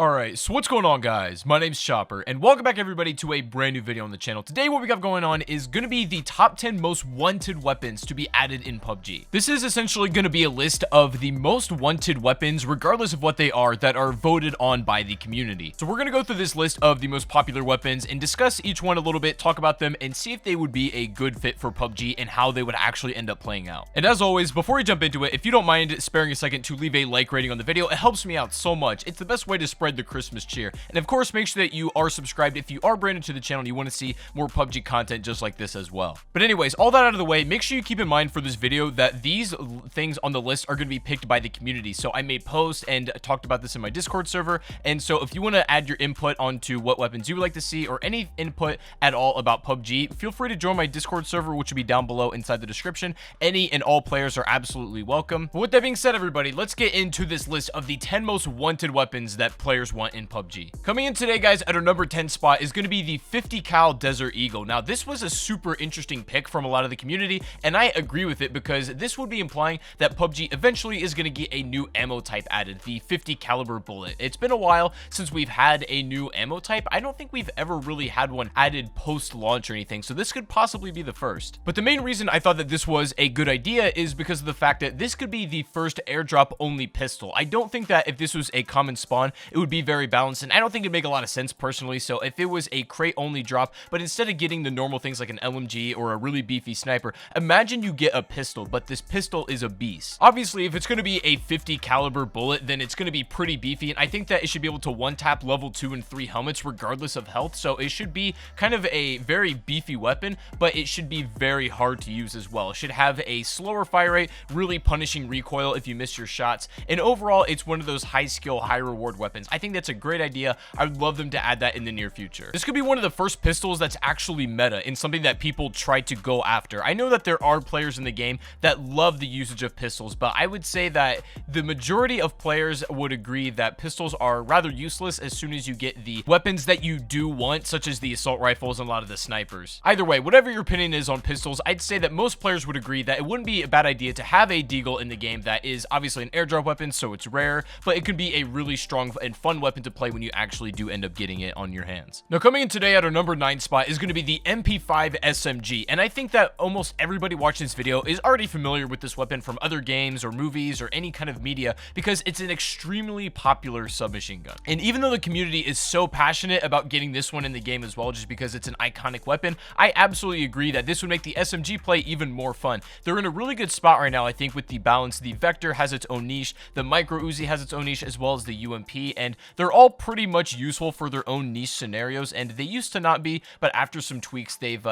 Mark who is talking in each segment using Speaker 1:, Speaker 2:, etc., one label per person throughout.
Speaker 1: Alright, so what's going on, guys? My name's Chopper, and welcome back everybody to a brand new video on the channel. Today what we got going on is going to be the top 10 most wanted weapons to be added in PUBG. This is essentially going to be a list of the most wanted weapons, regardless of what they are, that are voted on by the community. So we're going to go through this list of the most popular weapons and discuss each one a little bit, talk about them, and see if they would be a good fit for PUBG and how they would actually end up playing out. And as always, before we jump into it, if you don't mind sparing a second to leave a like rating on the video, it helps me out so much. It's the best way to spread the Christmas cheer. And of course, make sure that you are subscribed if you are brand new to the channel and you want to see more PUBG content just like this as well. But anyways, all that out of the way, make sure you keep in mind for this video that these things on the list are going to be picked by the community. So I made posts and talked about this in my Discord server. And so if you want to add your input onto what weapons you would like to see or any input at all about PUBG, feel free to join my Discord server, which will be down below inside the description. Any and all players are absolutely welcome. But with that being said, everybody, let's get into this list of the 10 most wanted weapons that players want in PUBG. Coming in today, guys, at our number 10 spot is going to be the 50 cal Desert Eagle. Now, this was a super interesting pick from a lot of the community, and I agree with it because this would be implying that PUBG eventually is going to get a new ammo type added, the 50 caliber bullet. It's been a while since we've had a new ammo type. I don't think we've ever really had one added post-launch or anything, so this could possibly be the first. But the main reason I thought that this was a good idea is because of the fact that this could be the first airdrop only pistol. I don't think that if this was a common spawn, it would be very balanced, and I don't think it'd make a lot of sense personally. So if it was a crate only drop, but instead of getting the normal things like an LMG or a really beefy sniper, imagine you get a pistol, but this pistol is a beast. Obviously, if it's going to be a 50 caliber bullet, then it's going to be pretty beefy, and I think that it should be able to one tap level 2 and 3 helmets regardless of health. So it should be kind of a very beefy weapon, but it should be very hard to use as well. It should have a slower fire rate, really punishing recoil if you miss your shots, and overall it's one of those high skill, high reward weapons. I think that's a great idea. I would love them to add that in the near future. This could be one of the first pistols that's actually meta and something that people try to go after. I know that there are players in the game that love the usage of pistols, but I would say that the majority of players would agree that pistols are rather useless as soon as you get the weapons that you do want, such as the assault rifles and a lot of the snipers. Either way, whatever your opinion is on pistols, I'd say that most players would agree that it wouldn't be a bad idea to have a Deagle in the game that is obviously an airdrop weapon, so it's rare, but it could be a really strong and fun weapon to play when you actually do end up getting it on your hands. Now, coming in today at our number 9 spot is going to be the MP5 SMG, and I think that almost everybody watching this video is already familiar with this weapon from other games or movies or any kind of media because it's an extremely popular submachine gun. And even though the community is so passionate about getting this one in the game as well, just because it's an iconic weapon, I absolutely agree that this would make the SMG play even more fun. They're in a really good spot right now, I think, with the balance. The Vector has its own niche, the Micro Uzi has its own niche, as well as the UMP, and they're all pretty much useful for their own niche scenarios, and they used to not be, but after some tweaks, they've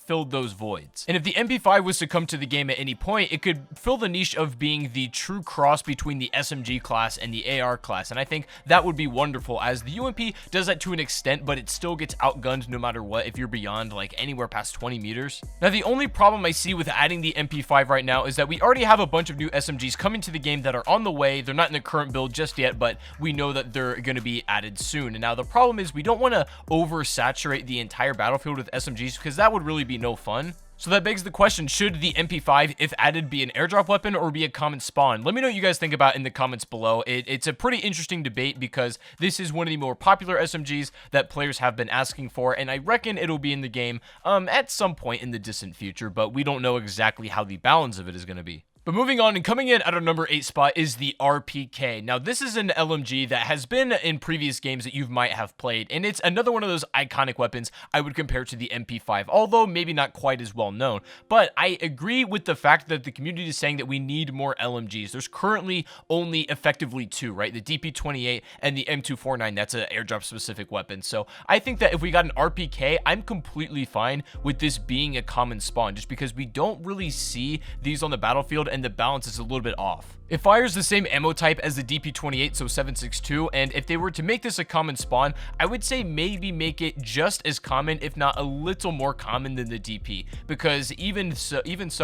Speaker 1: filled those voids. And if the MP5 was to come to the game at any point, it could fill the niche of being the true cross between the SMG class and the AR class, and I think that would be wonderful, as the UMP does that to an extent, but it still gets outgunned no matter what if you're beyond like anywhere past 20 meters. Now, the only problem I see with adding the MP5 right now is that we already have a bunch of new SMGs coming to the game that are on the way. They're not in the current build just yet, but we know that they're going to be added soon. And now the problem is we don't want to oversaturate the entire battlefield with SMGs because that would really be no fun. So that begs the question, should the MP5, if added, be an airdrop weapon or be a common spawn? Let me know what you guys think about in the comments below. It's a pretty interesting debate because this is one of the more popular SMGs that players have been asking for, and I reckon it'll be in the game at some point in the distant future, but we don't know exactly how the balance of it is going to be. But moving on, and coming in at our number 8 spot is the RPK. Now, this is an LMG that has been in previous games that you might have played, and it's another one of those iconic weapons I would compare to the MP5, although maybe not quite as well known. But I agree with the fact that the community is saying that we need more LMGs. There's currently only effectively 2, right? The DP28 and the M249. That's an airdrop specific weapon. So I think that if we got an RPK, I'm completely fine with this being a common spawn, just because we don't really see these on the battlefield, and the balance is a little bit off. It fires the same ammo type as the DP28, so 7.62, and if they were to make this a common spawn, I would say maybe make it just as common, if not a little more common than the DP, because even so,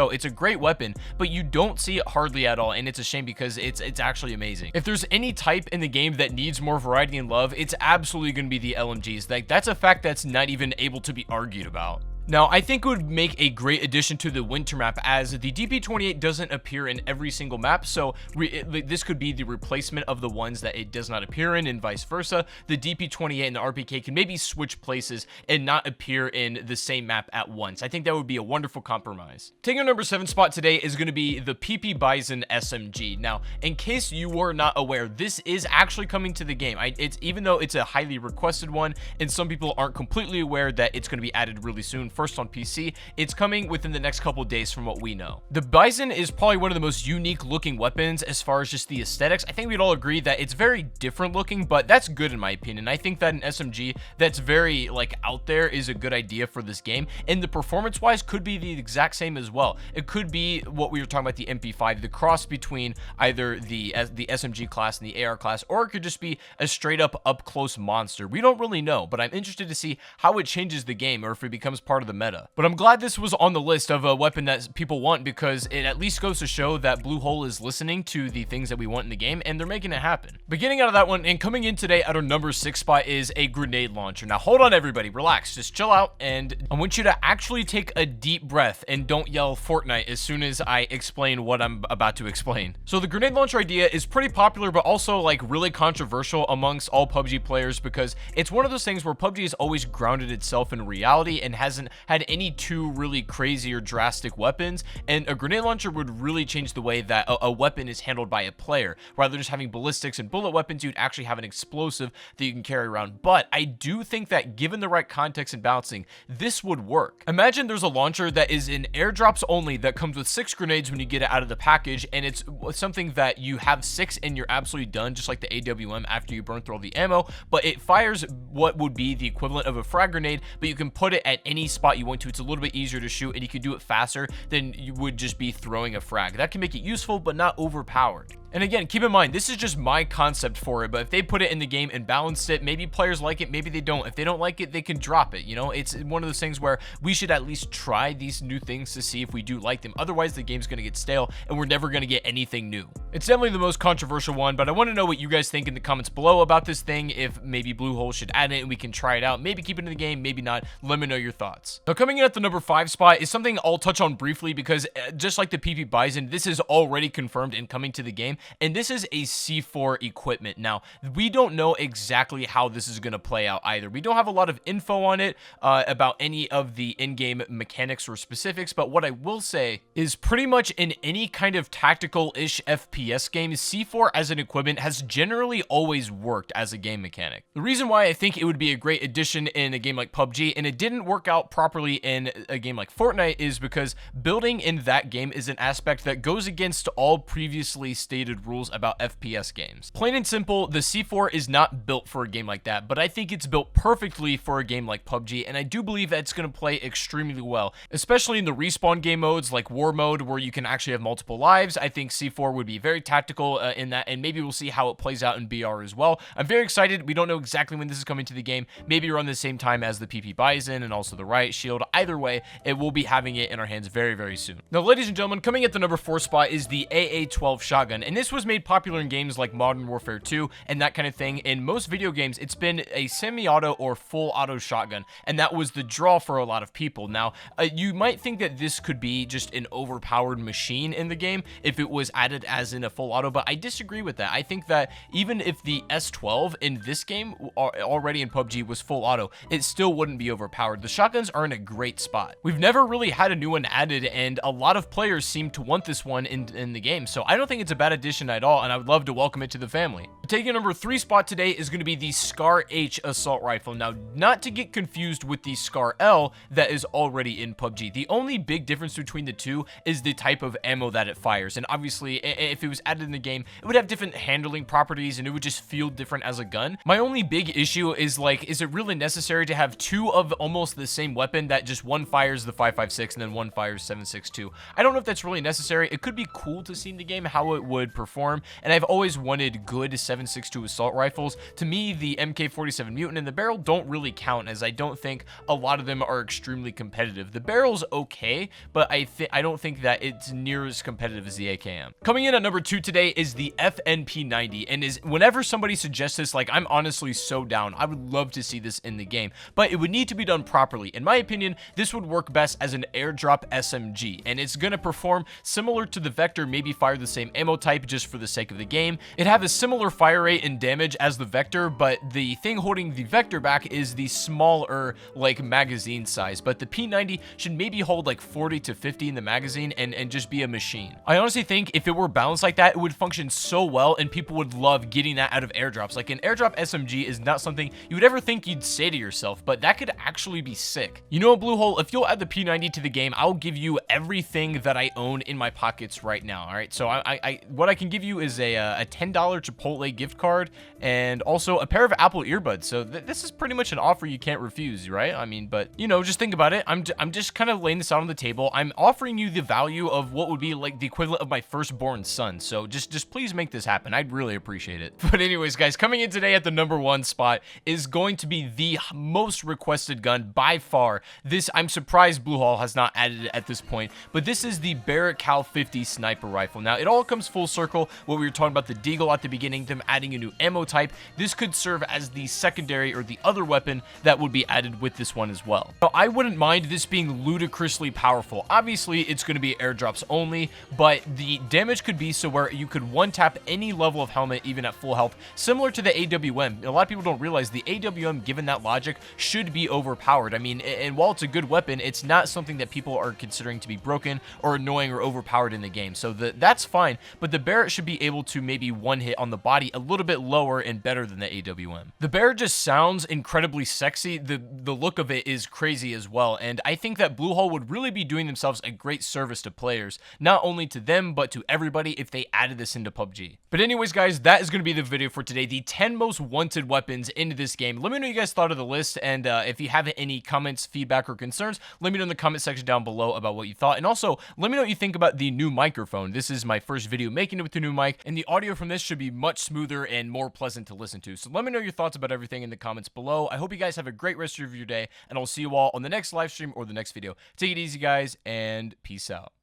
Speaker 1: it's a great weapon, but you don't see it hardly at all, and it's a shame because it's actually amazing. If there's any type in the game that needs more variety and love, it's absolutely going to be the LMGs. Like, that's a fact that's not even able to be argued about. Now, I think it would make a great addition to the winter map, as the DP28 doesn't appear in every single map, so this could be the replacement of the ones that it does not appear in, and vice versa. The DP28 and the RPK can maybe switch places and not appear in the same map at once. I think that would be a wonderful compromise. Taking our number 7 spot today is going to be the Bizon SMG. Now, in case you were not aware, this is actually coming to the game. Even though it's a highly requested one, and some people aren't completely aware that it's going to be added really soon, first on PC, it's coming within the next couple days from what we know. The Bizon is probably one of the most unique looking weapons as far as just the aesthetics. I think we'd all agree that it's very different looking, but that's good in my opinion. I think that an SMG that's very like out there is a good idea for this game, and the performance wise could be the exact same as well. It could be what we were talking about, the MP5, the cross between either the SMG class and the AR class, or it could just be a straight up close monster. We don't really know, but I'm interested to see how it changes the game, or if it becomes part of the meta. But I'm glad this was on the list of a weapon that people want, because it at least goes to show that Bluehole is listening to the things that we want in the game, and they're making it happen. But getting out of that one and coming in today at our number 6 spot is a grenade launcher. Now hold on everybody, relax, just chill out, and I want you to actually take a deep breath and don't yell Fortnite as soon as I explain what I'm about to explain. So the grenade launcher idea is pretty popular, but also like really controversial amongst all PUBG players, because it's one of those things where PUBG has always grounded itself in reality and hasn't had any two really crazy or drastic weapons, and a grenade launcher would really change the way that a weapon is handled by a player. Rather than just having ballistics and bullet weapons, you'd actually have an explosive that you can carry around. But I do think that given the right context and balancing, this would work. Imagine there's a launcher that is in airdrops only, that comes with 6 grenades when you get it out of the package, and it's something that you have 6 and you're absolutely done, just like the AWM after you burn through all the ammo, but it fires what would be the equivalent of a frag grenade, but you can put it at any spot you want to. It's a little bit easier to shoot, and you can do it faster than you would just be throwing a frag. That can make it useful, but not overpowered. And again, keep in mind, this is just my concept for it, but if they put it in the game and balanced it, maybe players like it, maybe they don't. If they don't like it, they can drop it, you know? It's one of those things where we should at least try these new things to see if we do like them. Otherwise, the game's gonna get stale, and we're never gonna get anything new. It's definitely the most controversial one, but I want to know what you guys think in the comments below about this thing, if maybe Bluehole should add it and we can try it out. Maybe keep it in the game, maybe not. Let me know your thoughts. Now, coming in at the number 5 spot is something I'll touch on briefly, because just like the Bizon, this is already confirmed and coming to the game, and this is a C4 equipment. Now, we don't know exactly how this is going to play out either. We don't have a lot of info on it about any of the in-game mechanics or specifics, but what I will say is pretty much in any kind of tactical-ish FPS game, C4 as an equipment has generally always worked as a game mechanic. The reason why I think it would be a great addition in a game like PUBG, and it didn't work out properly in a game like Fortnite, is because building in that game is an aspect that goes against all previously stated rules about FPS games. Plain and simple, the C4 is not built for a game like that, but I think it's built perfectly for a game like PUBG, and I do believe that it's going to play extremely well, especially in the respawn game modes like war mode, where you can actually have multiple lives. I think C4 would be very tactical in that, and maybe we'll see how it plays out in BR as well. I'm very excited. We don't know exactly when this is coming to the game. Maybe around the same time as the Bizon and also the Riot Shield. Either way, it will be having it in our hands very, very soon. Now, ladies and gentlemen, coming at the number 4 spot is the AA-12 shotgun, and this was made popular in games like Modern Warfare 2 and that kind of thing. In most video games, it's been a semi-auto or full auto shotgun, and that was the draw for a lot of people. Now, you might think that this could be just an overpowered machine in the game if it was added as in a full auto, but I disagree with that. I think that even if the S12 in this game already in PUBG was full auto, it still wouldn't be overpowered. The shotguns are in a great spot. We've never really had a new one added, and a lot of players seem to want this one in the game, so I don't think it's a bad addition at all, and I would love to welcome it to the family. Taking number 3 spot today is going to be the Scar H assault rifle. Now, not to get confused with the Scar L that is already in PUBG. The only big difference between the two is the type of ammo that it fires, and obviously if it was added in the game, it would have different handling properties and it would just feel different as a gun. My only big issue is, like, is it really necessary to have 2 of almost the same weapon that just one fires the 5.56 and then one fires 7.62? I don't know if that's really necessary. It could be cool to see in the game how it would perform, and I've always wanted good 7.62 assault rifles. To me, the MK47 Mutant and the barrel don't really count, as I don't think a lot of them are extremely competitive. The barrel's okay, but I don't think that it's near as competitive as the AKM. Coming in at number 2 today is the FNP90, and whenever somebody suggests this, like, I'm honestly so down. I would love to see this in the game, but it would need to be done properly. In my opinion, this would work best as an airdrop SMG, and it's gonna perform similar to the Vector, maybe fire the same ammo type just for the sake of the game. It have a similar fire rate and damage as the Vector, but the thing holding the Vector back is the smaller, like, magazine size. But the P90 should maybe hold like 40 to 50 in the magazine and just be a machine. I honestly think if it were balanced like that, it would function so well, and people would love getting that out of airdrops. Like, an airdrop SMG is not something you would ever think you'd say to yourself, but that could actually be sick. You know what, Bluehole? If you'll add the P90 to the game, I'll give you everything that I own in my pockets right now. All right, so what I can give you is a $10 Chipotle gift card and also a pair of Apple earbuds. So this is pretty much an offer you can't refuse, right? I mean, but you know, just think about it. I'm just kind of laying this out on the table. I'm offering you the value of what would be like the equivalent of my firstborn son. So just please make this happen. I'd really appreciate it. But anyways, guys, coming in today at the number 1 spot is going to be the most requested gun by far. I'm surprised Bluehole has not added it at this point, but this is the Barrett Cal 50 sniper rifle. Now, it all comes full circle. What we were talking about the Deagle at the beginning, them adding a new ammo type. This could serve as the secondary or the other weapon that would be added with this one as well. Now, I wouldn't mind this being ludicrously powerful. Obviously, it's going to be airdrops only, but the damage could be so where you could one-tap any level of helmet, even at full health, similar to the AWM. A lot of people don't realize the AWM, given that logic, should be overpowered. I mean, and while it's a good weapon, it's not something that people are considering to be broken or annoying or overpowered in the game. So that's fine, but the Barrett should be able to maybe one hit on the body a little bit lower and better than the AWM. The Barrett just sounds incredibly sexy. The look of it is crazy as well, and I think that Bluehole would really be doing themselves a great service to players, not only to them, but to everybody if they added this into PUBG. But anyways, guys, that is going to be the video for today. The 10 most wanted weapons into this game. Let me know what you guys thought of the list, and if you have any comments, feedback, or concerns, let me know in the comment section down below about what you thought. And also, let me know what you think about the new microphone. This is my first video making it with the new mic, and the audio from this should be much smoother and more pleasant to listen to. So let me know your thoughts about everything in the comments below. I hope you guys have a great rest of your day, and I'll see you all on the next live stream or the next video. Take it easy, guys, and peace out.